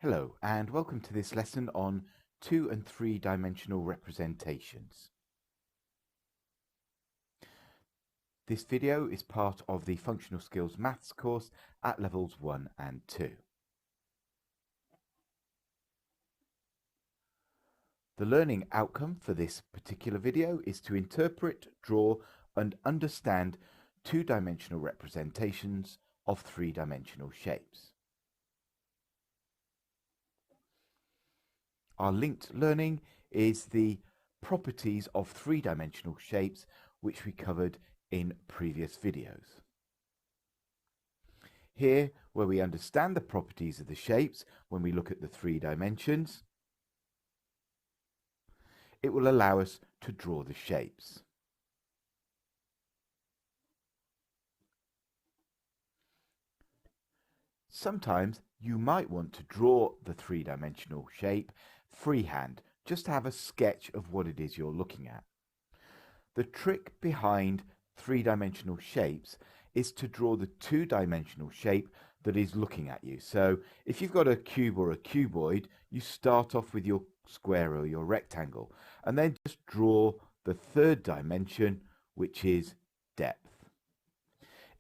Hello and welcome to this lesson on 2 and 3 dimensional representations. This video is part of the Functional Skills Maths course at levels 1 and 2. The learning outcome for this particular video is to interpret, draw and understand 2-dimensional representations of 3-dimensional shapes. Our linked learning is the properties of 3-dimensional shapes, which we covered in previous videos. Here, where we understand the properties of the shapes when we look at the 3 dimensions, it will allow us to draw the shapes. Sometimes you might want to draw the 3-dimensional shape freehand, just to have a sketch of what it is you're looking at. The trick behind 3-dimensional shapes is to draw the 2-dimensional shape that is looking at you. So if you've got a cube or a cuboid, you start off with your square or your rectangle and then just draw the 3rd dimension, which is depth.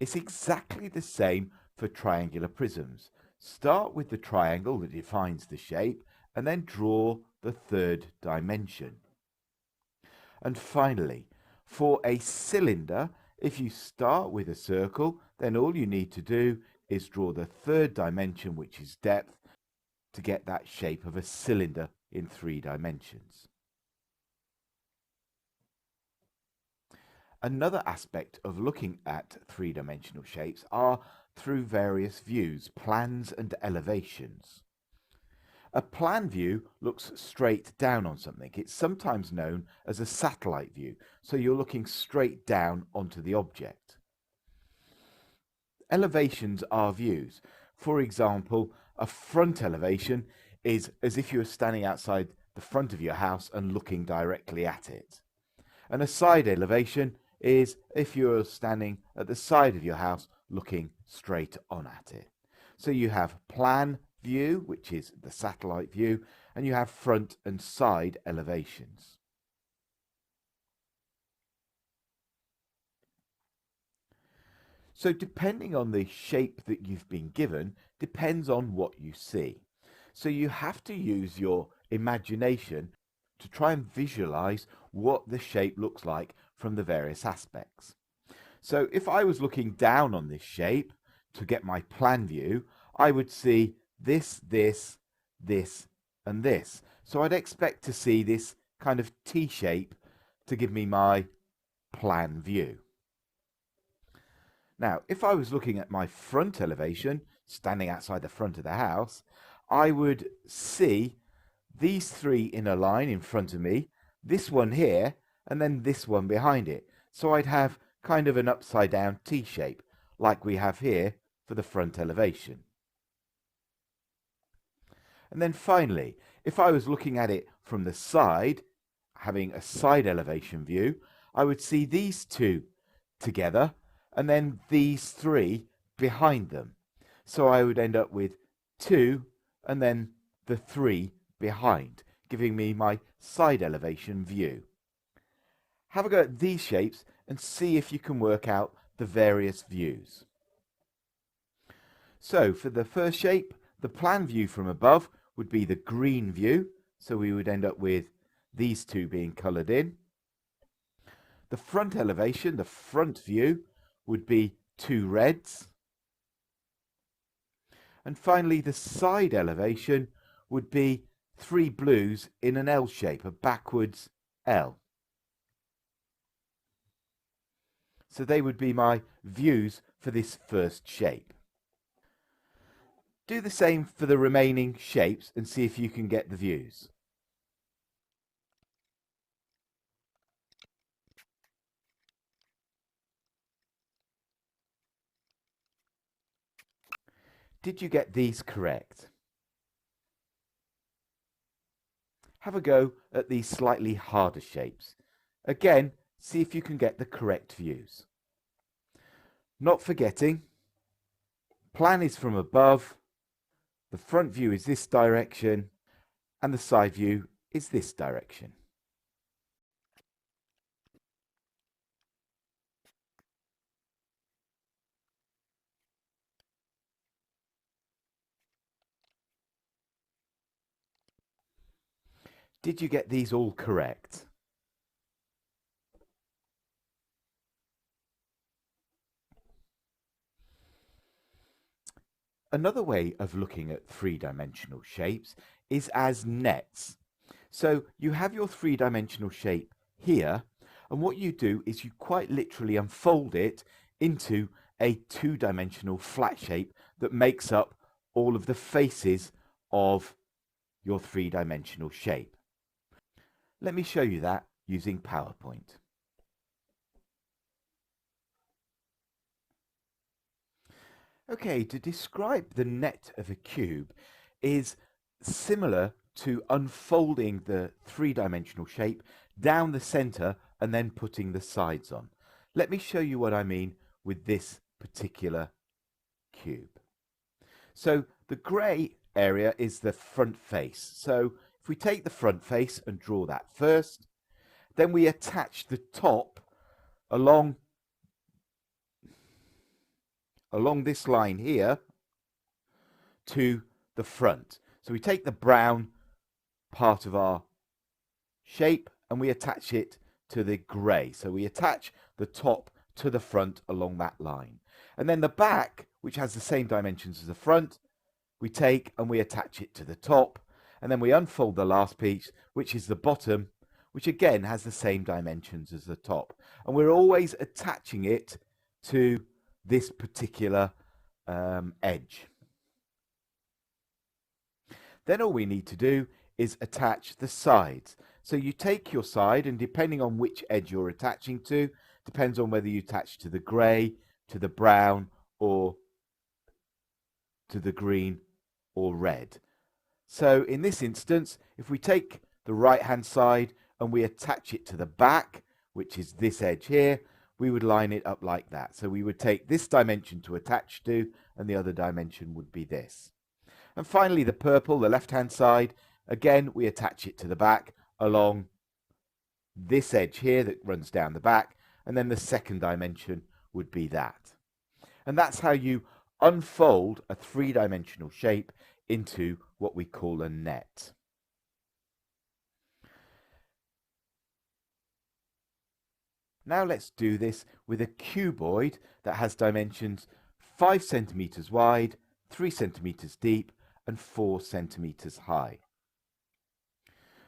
It's exactly the same for triangular prisms. Start with the triangle that defines the shape and then draw the 3rd dimension. And finally, for a cylinder, if you start with a circle, then all you need to do is draw the 3rd dimension, which is depth, to get that shape of a cylinder in 3 dimensions. Another aspect of looking at 3-dimensional shapes are through various views, plans and elevations. A plan view looks straight down on something. It's sometimes known as a satellite view, so you're looking straight down onto the object. Elevations are views. For example, a front elevation is as if you were standing outside the front of your house and looking directly at it. And a side elevation is if you're standing at the side of your house looking straight on at it. So you have plan view, which is the satellite view, and you have front and side elevations. So depending on the shape that you've been given depends on what you see. So you have to use your imagination to try and visualize what the shape looks like from the various aspects. So if I was looking down on this shape to get my plan view, I would see this, this, this, and this. So I'd expect to see this kind of T shape to give me my plan view. Now, if I was looking at my front elevation, standing outside the front of the house, I would see these 3 in a line in front of me, this one here, and then this one behind it. So I'd have kind of an upside down T shape, like we have here for the front elevation. And then finally, if I was looking at it from the side, having a side elevation view, I would see these 2 together and then these 3 behind them. So I would end up with 2 and then the 3 behind, giving me my side elevation view. Have a go at these shapes and see if you can work out the various views. So for the first shape, the plan view from above would be the green view, so we would end up with these 2 being coloured in. The front elevation, the front view, would be 2 reds. And finally, the side elevation would be 3 blues in an L shape, a backwards L. So they would be my views for this first shape. Do the same for the remaining shapes and see if you can get the views. Did you get these correct? Have a go at these slightly harder shapes. Again, see if you can get the correct views. Not forgetting, plan is from above, The front view is this direction and the side view is this direction. Did you get these all correct? Another way of looking at three-dimensional shapes is as nets. So you have your three-dimensional shape here, and what you do is you quite literally unfold it into a two-dimensional flat shape that makes up all of the faces of your three-dimensional shape. Let me show you that using PowerPoint. Okay, to describe the net of a cube is similar to unfolding the three-dimensional shape down the center and then putting the sides on. Let me show you what I mean with this particular cube. So the grey area is the front face. So if we take the front face and draw that first, then we attach the top along this line here to the front. So we take the brown part of our shape and we attach it to the grey. So we attach the top to the front along that line. And then the back, which has the same dimensions as the front, we take and we attach it to the top. And then we unfold the last piece, which is the bottom, which again has the same dimensions as the top. And we're always attaching it to this particular edge. Then all we need to do is attach the sides. So you take your side, and depending on which edge you're attaching to, depends on whether you attach to the grey, to the brown, or to the green or red. So in this instance, if we take the right hand side and we attach it to the back, which is this edge here, we would line it up like that. So we would take this dimension to attach to, and the other dimension would be this. And finally, the purple, the left-hand side, again, we attach it to the back along this edge here that runs down the back, and then the second dimension would be that. And that's how you unfold a three-dimensional shape into what we call a net. Now let's do this with a cuboid that has dimensions 5 centimeters wide, 3 centimeters deep, and 4 centimeters high.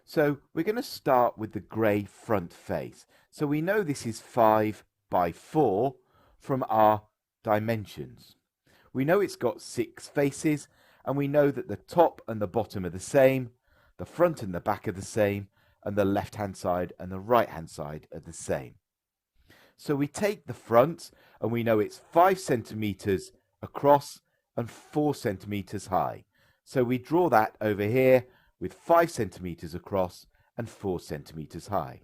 So we're going to start with the grey front face. So we know this is 5 by 4 from our dimensions. We know it's got 6 faces, and we know that the top and the bottom are the same, the front and the back are the same, and the left-hand side and the right-hand side are the same. So we take the front, and we know it's 5 centimeters across and 4 centimeters high. So we draw that over here with 5 centimeters across and 4 centimeters high.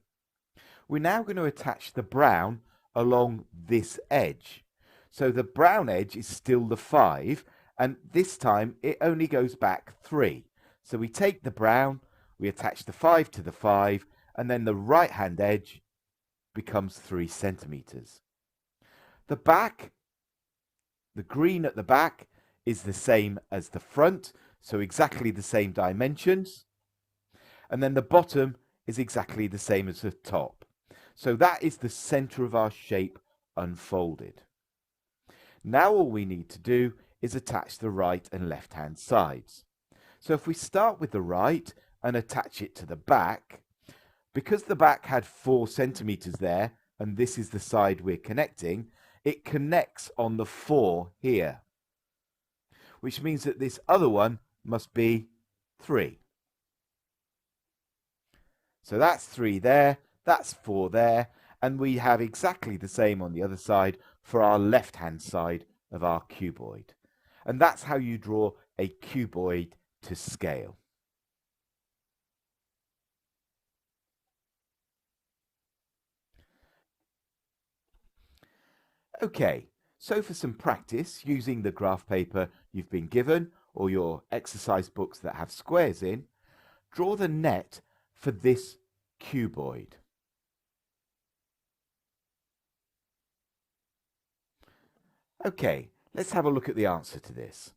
We're now going to attach the brown along this edge. So the brown edge is still the 5, and this time it only goes back 3. So we take the brown, we attach the 5 to the 5, and then the right hand edge becomes 3 centimeters. The back, the green at the back, is the same as the front, so exactly the same dimensions. And then the bottom is exactly the same as the top. So that is the center of our shape unfolded. Now all we need to do is attach the right and left hand sides. So if we start with the right and attach it to the back, because the back had 4 centimeters there, and this is the side we're connecting, it connects on the 4 here, which means that this other one must be 3. So that's 3 there, that's 4 there, and we have exactly the same on the other side for our left-hand side of our cuboid. And that's how you draw a cuboid to scale. Okay, so for some practice using the graph paper you've been given, or your exercise books that have squares in, draw the net for this cuboid. Okay, let's have a look at the answer to this.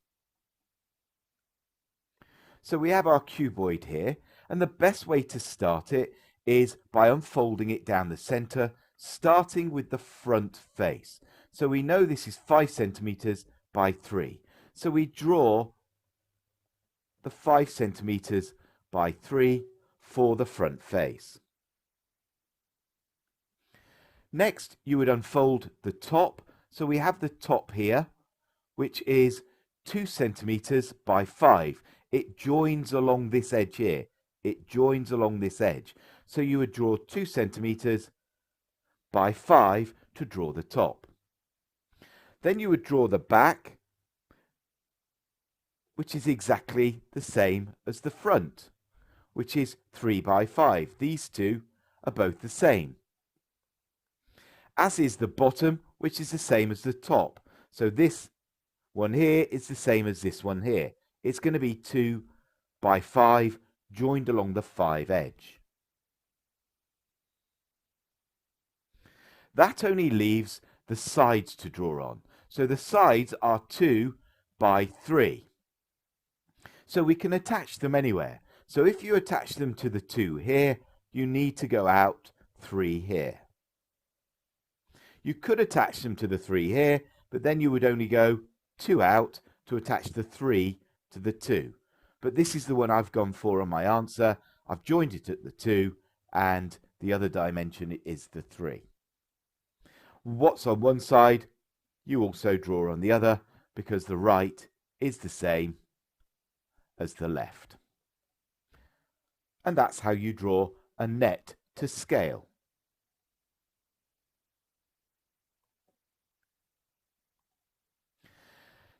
So we have our cuboid here, and the best way to start it is by unfolding it down the center, starting with the front face. So we know this is 5 centimeters by 3. So we draw the 5 centimeters by 3 for the front face. Next, you would unfold the top. So we have the top here, which is 2 centimeters by 5. It joins along this edge here. It joins along this edge. So you would draw 2 centimeters by 5 to draw the top. Then you would draw the back, which is exactly the same as the front, which is 3 by 5. These two are both the same. As is the bottom, which is the same as the top. So this one here is the same as this one here. It's going to be 2 by 5 joined along the 5 edge. That only leaves the sides to draw on. So the sides are 2 by 3. So we can attach them anywhere. So if you attach them to the 2 here, you need to go out 3 here. You could attach them to the 3 here, but then you would only go 2 out to attach the 3 to the 2. But this is the one I've gone for on my answer. I've joined it at the 2, and the other dimension is the 3. What's on one side, you also draw on the other, because the right is the same as the left. And that's how you draw a net to scale.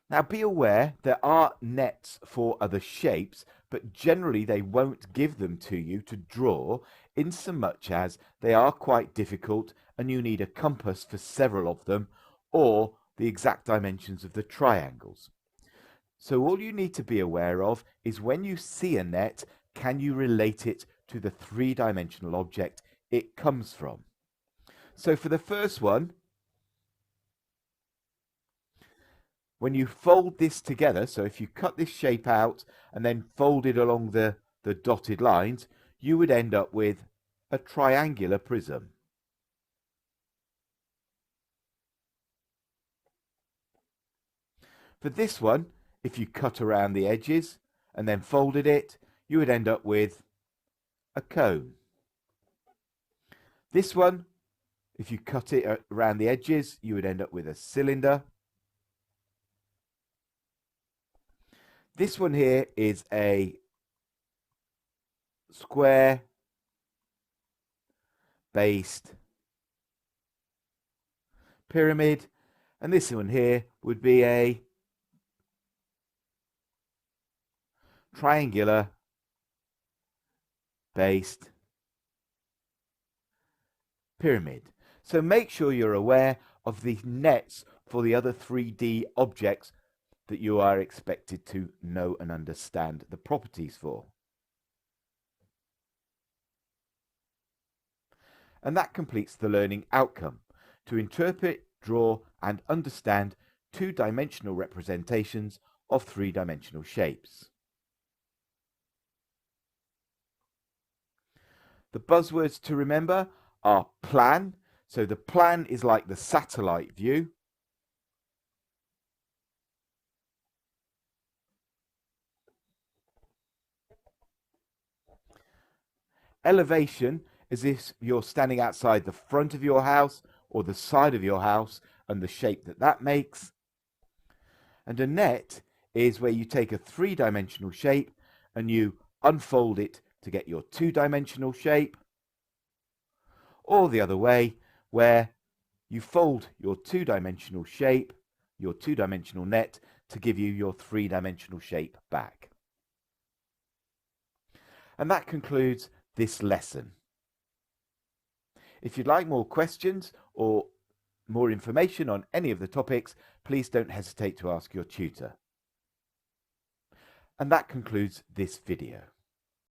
Now be aware there are nets for other shapes, but generally they won't give them to you to draw, in so much as they are quite difficult and you need a compass for several of them, or the exact dimensions of the triangles. So all you need to be aware of is when you see a net, can you relate it to the 3-dimensional object it comes from? So for the first one, when you fold this together, so if you cut this shape out and then fold it along the dotted lines, you would end up with a triangular prism. For this one, if you cut around the edges and then folded it, you would end up with a cone. This one, if you cut it around the edges, you would end up with a cylinder. This one here is a square based pyramid, and this one here would be a triangular based pyramid. So make sure you're aware of the nets for the other 3D objects that you are expected to know and understand the properties for. And that completes the learning outcome: to interpret, draw, and understand 2-dimensional representations of 3-dimensional shapes. The buzzwords to remember are plan. So the plan is like the satellite view. Elevation, as if you're standing outside the front of your house or the side of your house and the shape that that makes. And a net is where you take a 3-dimensional shape and you unfold it to get your 2-dimensional shape, or the other way, where you fold your 2-dimensional shape, your 2-dimensional net, to give you your 3-dimensional shape back. And that concludes this lesson. If you'd like more questions or more information on any of the topics, please don't hesitate to ask your tutor. And that concludes this video.